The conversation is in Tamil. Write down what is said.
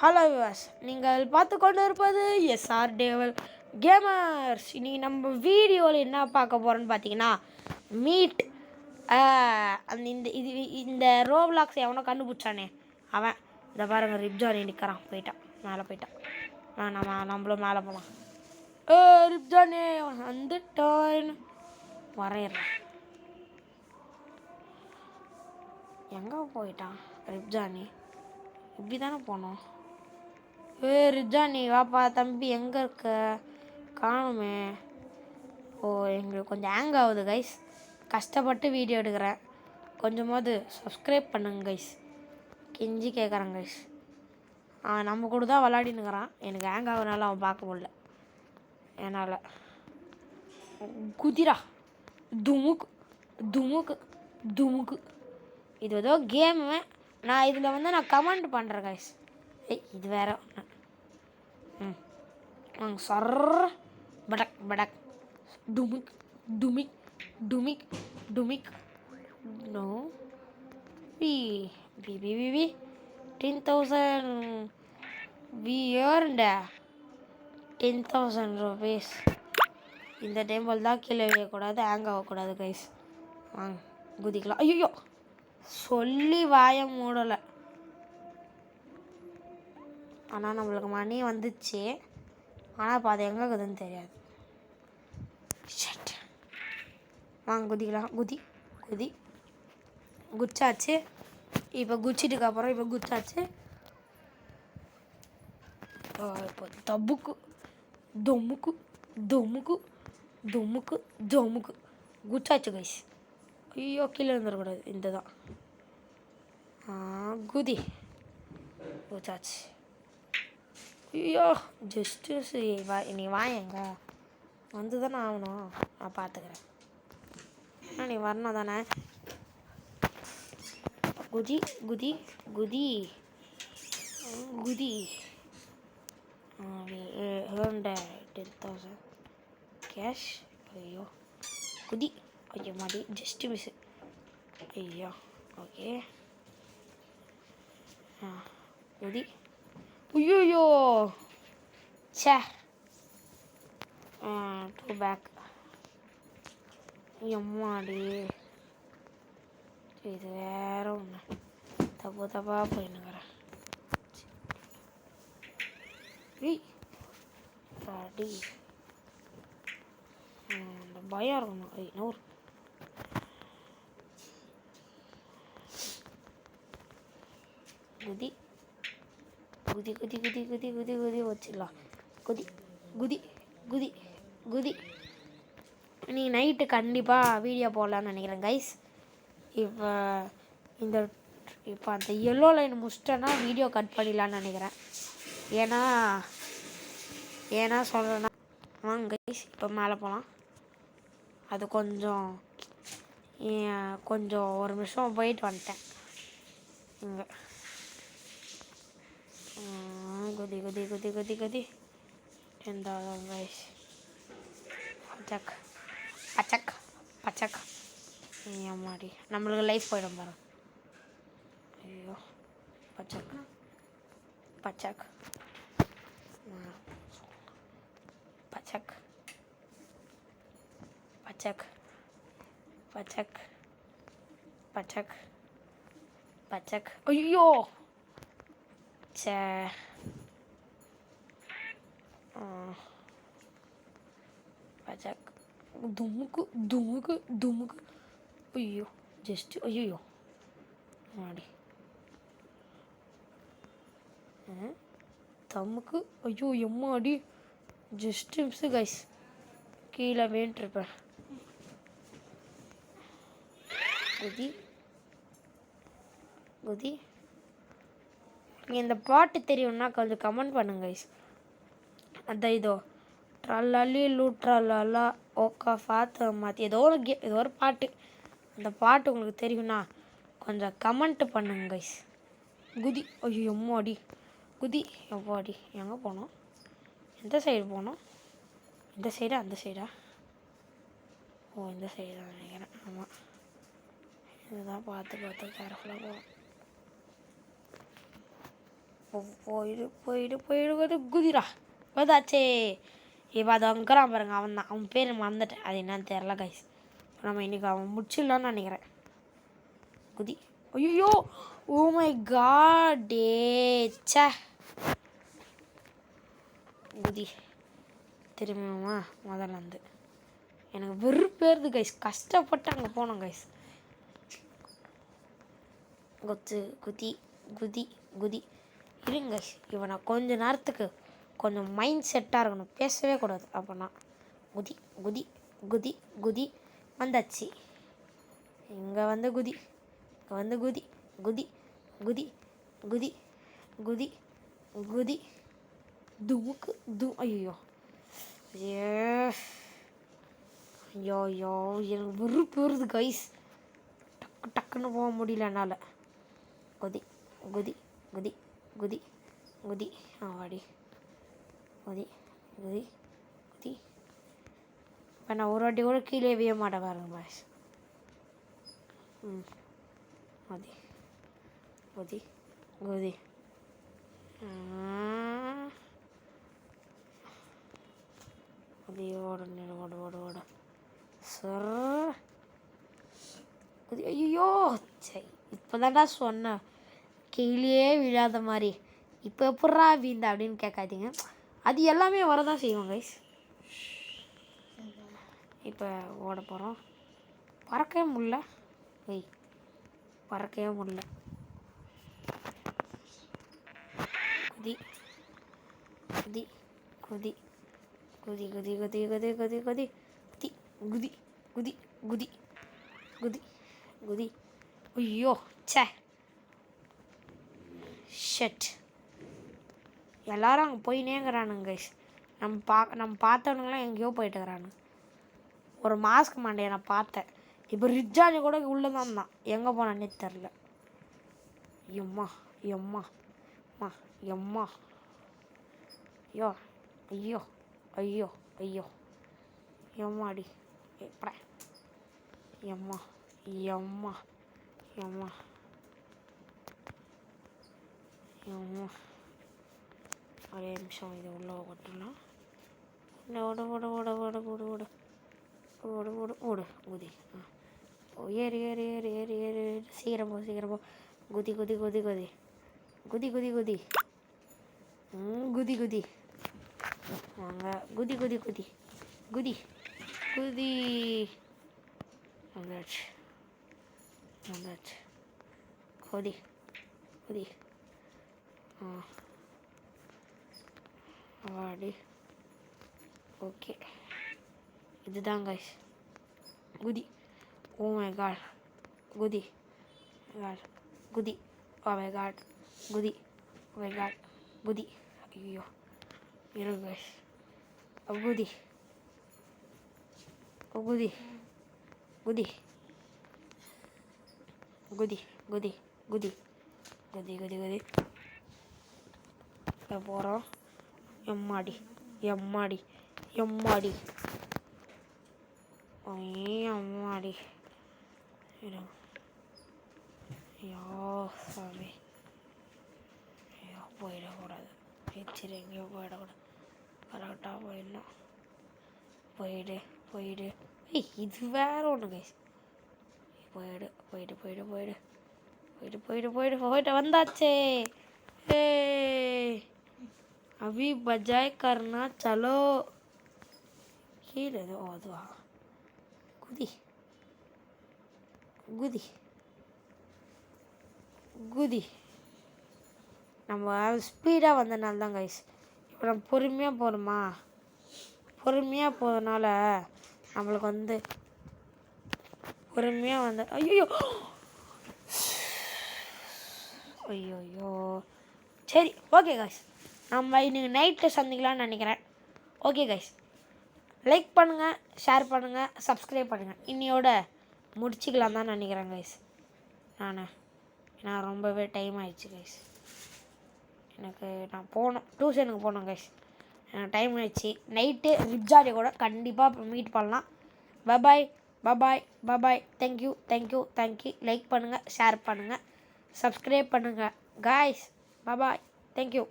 ஹலோ விவாஸ், நீங்கள் பார்த்து கொண்டு இருப்பது எஸ்ஆர் டேவல் கேமர்ஸ். இனி நம்ம வீடியோவில் என்ன பார்க்க போகிறோன்னு பார்த்தீங்கன்னா, மீட் அந்த இந்த ரோப்ளாக்ஸ் எவனோ கண்டுபிடிச்சானே அவன். இந்த பாருங்க, ரிப்ஜானி நிற்கிறான், மேலே போயிட்டான். நம்மளும் மேலே போகலாம். ரிப்ஜானே வந்துட்டான், வரையிறான். எங்கே போயிட்டான் ரிப்ஜானி? இப்படி தானே போனோம். ரிப்ஜானி வாப்பா தம்பி, எங்கே இருக்க? காணுமே. எங்களுக்கு கொஞ்சம் ஹேங் ஆகுது கைஸ். கஷ்டப்பட்டு வீடியோ எடுக்கிறேன், கொஞ்சமாவது சப்ஸ்கிரைப் பண்ணுங்க கைஸ். கெஞ்சி கேட்குறேன் கைஸ். அவன் நம்ம கூட தான் விளாடினுக்கிறான். எனக்கு ஹேங் ஆகுறதுனால அவன் பார்க்க முடியல என்னால். குதிரா துமுக்கு துமுக்கு துமுக்கு. இது ஏதோ கேமு. நான் இதில் நான் கமெண்ட் பண்ணுறேன் கைஸ். இது வேற. சர் படக் படக் டுமிக் டுமிக் டுமிக் டுமிக். No we we we we we 10,000. We earned 10,000 rupees. இந்த டைமில் தான் கீழே வைக்கக்கூடாது, ஹேங் ஆகக்கூடாது கைஸ். வாங்க குதிக்கலாம். ஐயோ, சொல்லி வாய மூடலை. ஆனால் நம்மளுக்கு மணி வந்துச்சு. ஆனால் இப்போ அது எங்கே இருக்குதுன்னு தெரியாது. வாங்க குதிக்கலாம். குதி குதி குச்சாச்சு. இப்போ குச்சிட்டுக்கப்புறம் இப்போ குச்சாச்சு. இப்போ தப்புக்கு தொமுக்கு தொமுக்கு தொமுக்கு தொமுக்கு குச்சாச்சு கைஸ். ஐயோ, கீழே வந்துடக்கூடாது. இந்த தான் குதி குச்சாச்சு. ஐயோ, ஜஸ்ட்டு சரி நீ வாயங்க வந்து தானே ஆகணும். நான் பார்த்துக்கிறேன். நீ வரணும் தானே. குதி குதி குதி குதி. 10,000 கேஷ். ஐயோ குதி. ஐயோ மாடி, ஜஸ்ட்டு மிஸ்ஸு. ஐயோ ஓகே. குதி. ஐயோ சே. Two back. எம்மாடி, இது வேற ஒன்று. தப்பாக போயின்னுக்கிறேன். அடி இந்த பயம் இருக்கணும். நூறு. குதி குதி குதி குதி குதி குதி குதி வச்சிடலாம். குதி குதி குதி குதி. நீ நைட்டு கண்டிப்பாக வீடியோ போடலான்னு நினைக்கிறேன் கைஸ். இப்போ அந்த எல்லோ லைன் முடிச்சிட்டேன்னா வீடியோ கட் பண்ணிடலான்னு நினைக்கிறேன். ஏன்னா சொல்கிறேன்னா வாங்க கைஸ், இப்போ மேலே போகலாம். அது கொஞ்சம் ஒரு நிமிஷம் போயிட்டு வந்துட்டேன் இங்கே. குதி குதி குதி குதி குதி. எந்த கைஸ்? பச்சக் பச்சக் பச்சக். ஏமாடி, நம்மளுக்கு லைஃப் போயிடும் பாரு. ஐயோ பச்சக் பச்சக் பச்சக் பச்சக் பச்சக் பச்சக் பச்சக். ஐயோ சே. பச்சக் துமுக்கு துமுக்கு துமுக்கு. ஐயோ ஜஸ்ட்டு. ஐயோ மாடி தமுக்கு. ஐயோ எம்மாடி, ஜஸ்ட்டு மிஸ்ஸு கைஸ். கீழே வேண்டிருப்பேன். குதி குதி. இந்த பாட்டு தெரியும்னா கொஞ்சம் கமெண்ட் பண்ணுங்க கைஸ். அதான் இதோ ட்ரல்லி லூட்ரலா ஓக்கா ஃபாத்த மாற்றி ஏதோ ஒரு பாட்டு. அந்த பாட்டு உங்களுக்கு தெரியும்னா கொஞ்சம் கமெண்ட் பண்ணுங்க கைஸ். குதி. ஐயோ எம்மாடி குதி. எவ்வாடி எங்கே போனோம்? எந்த சைடு போனோம்? இந்த சைடா அந்த சைடா? இந்த சைடு தான் நினைக்கிறேன். ஆமாம், இதுதான் பார்த்து கேர்ஃபுல்லாக போகணும். போயிடு போயிடு போயிடு குதிரா வந்தாச்சே. இப்போ அது அங்கறான் பாருங்க, அவன் தான். அவன் பேர் மறந்துட்டேன், அது என்னன்னு தெரில கைஸ். நம்ம இன்றைக்கி அவன் முடிச்சிடலான்னு நினைக்கிறேன். குதி. ஐயோ ஓ மை காட் டே சே. குதி திரும்பியுமா முதல்ல வந்து. எனக்கு வெறுப்பேறுது கைஸ், கஷ்டப்பட்டு அங்கே போனோம் கைஸ். குதி குதி குதி இருங்க கைஸ். இவனை கொஞ்ச நேரத்துக்கு கொஞ்சம் மைண்ட் செட்டாக இருக்கணும், பேசவே கூடாது. அப்போனா குதி குதி குதி குதி வந்தாச்சு. இங்கே வந்து குதி, இங்கே வந்து குதி குதி குதி குதி குதி குதி துமுக்கு ஐயோ ஏ ஐயோ ஐயோ எனக்கு வெறுப்பு வருது கைஸ். டக்குன்னு போக முடியல என்னால். குதி குதி குதி குதி குதி வாடி குதி குதி குதி. இப்போ நான் ஒரு வாட்டி கூட கீழே விய மாட்டேன் பாருங்க பாய்ஸ். குதி குதி குதி குதி ஓட ஓட ஓட ஓட சார் குதி. ஐயோ சரி, இப்போ தான்டா சொன்னேன் கீழே விழாத மாதிரி. இப்போ எப்பட்றா வீந்த அப்படின்னு கேட்காதீங்க, அது எல்லாமே வரதான் செய்வோம் கைஸ். இப்போ ஓட போகிறோம். பறக்கவே முடியல ஏய், பறக்கவே முடியல. குதி குதி குதி குதி குதி குதி குதி குதி குதி குதி குதி குதி குதி குதி. ஐயோ சே ஷட். எல்லாரும் அங்கே போயினேங்கிறானுங்க கைஸ். நம்ம பார்த்தவனுங்களாம் எங்கேயோ போயிட்டுக்கிறானுங்க. ஒரு மாஸ்க் மாண்டே நான் பார்த்தேன். இப்போ ரிச்சார்ஜ் கூட உள்ளே தான் இருந்தான், எங்கே போனான்னே தெரில. எம்மா எம்மா அம்மா எம்மா ஐயோ ஐயோ ஐயோ ஐயோ எம்மாடி எப்படா எம்மா எம்மா எம்மா எம்மா. ஒரே நிமிஷம் இது உள்ள ஓட்டலாம். ஓட ஓட ஓட ஓட ஓட ஓட ஓட ஓட ஓடு குதி. ஏறு ஏறு ஏறு ஏறு ஏறு சீக்கிரம் போ சீக்கிரம் போ. குதி குதி குதி குதி குதி குதி குதி குதி குதி வாங்க குதி குதி குதி குதி குதி. வந்தாச்சு வந்தாச்சு. குதி குதி வாடி. ஓகே இதுதான் கைஸ் குதி. ஓ மை காட் குதி காட் குதி. ஓ மை காட் குதி. ஓ மை காட் குதி. ஐயோ இரு கைஸ். குதி குதி குதி குதி குதி குதி குதி குதி குதி. போகிறோம். எம்மாடி எம்மாடி எம்மாடி அம்மாடி. ஐயோ சாமி ஐயோ போயிடக்கூடாது. சரி எங்கேயோ போயிடக்கூடாது, கரெக்டாக போயிடலாம். போயிடு போயிடு. இது வேற ஒன்று கைஸ். போயிடு போயிடு போயிடு போயிடு போயிடு போயிடு போயிடு போயிட்டு வந்தாச்சே. ஏ अभी बजाय करना चलो. கீழே அதுவா குதி குதி குதி. நம்ம ஸ்பீடாக வந்தனால தான் கைஸ். இப்போ நம்ம பொறுமையாக போகிறோமா, பொறுமையாக போகிறதுனால நம்மளுக்கு வந்து பொறுமையாக வந்து ஐயோ ஐயோ ஐயோ. சரி ஓகே கைஸ், நம்ம இன்னைக்கு நைட்டில் சந்திக்கலாம்னு நினைக்கிறேன். ஓகே கைஸ், லைக் பண்ணுங்கள், ஷேர் பண்ணுங்கள், சப்ஸ்கிரைப் பண்ணுங்கள். இன்னையோட முடிச்சிக்கலாம் தான் நினைக்கிறேன் கைஸ். நான் ரொம்பவே டைம் ஆயிடுச்சு கைஸ். நான் போகணும், டியூஷனுக்கு போகணும் கைஸ். எனக்கு டைம் ஆயிடுச்சு. நைட்டு ரிப்ஜாரி கூட கண்டிப்பாக மீட் பண்ணலாம். Bye bye bye bye bye bye. Thank you thank you thank you. Like பண்ணுங்கள், ஷேர் பண்ணுங்கள், சப்ஸ்கிரைப் பண்ணுங்கள் கைஸ். பபாய். தேங்க்யூ.